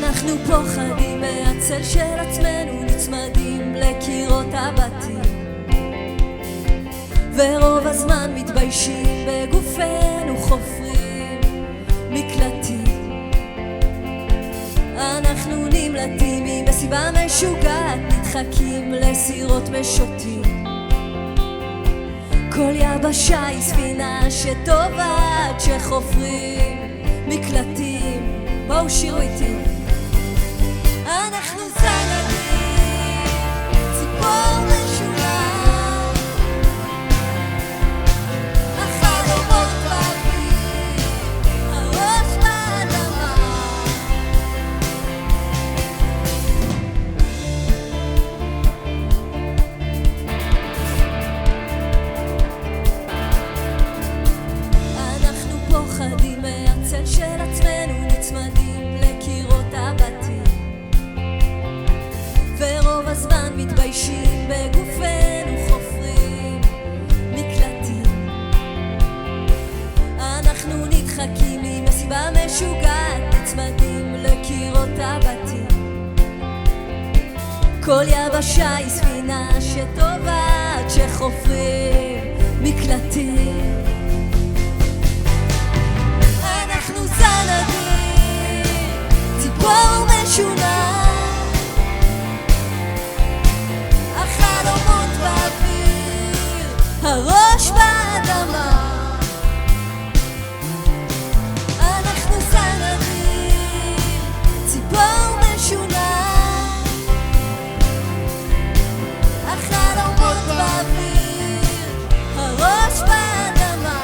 אנחנו פוחדים מהצל של עצמנו, נצמדים לקירות הבתים, ורוב הזמן מתביישים בגופנו, חופרים מקלטים. אנחנו נמלטים ממסיבה משוגעת, נדחקים לסירות משוטים. כל יבשה היא ספינה שטובעת, שחופרים מקלטים. בואו שירו איתי. אנחנו זנדים, ציפור משולח, החלומות באוויר, הראש באדמה. אנחנו פוחדים מהצל של עצמנו, נצמדים לקירות הבתים, ורוב הזמן מתביישים בגופנו, חופרים מקלטים. אנחנו נדחקים ממסיבה משוגעת, נצמדים לקירות הבתים. כל יבשה היא ספינה שטובעת, שחופרים מקלטים. אנחנו זנדים, ציפור משונה, החלומות באוויר, הראש באדמה. אנחנו זנדים, ציפור משונה, החלומות באוויר, הראש באדמה.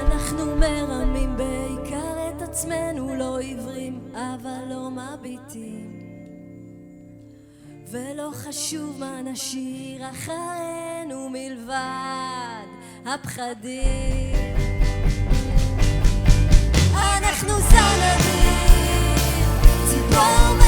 אנחנו מרמים בעיקר את עצמנו, לא עיוורים אבל לא מביטים, ולא חשוב מה נשאיר אחרינו מלבד הפחדים. אנחנו זנדים, ציפור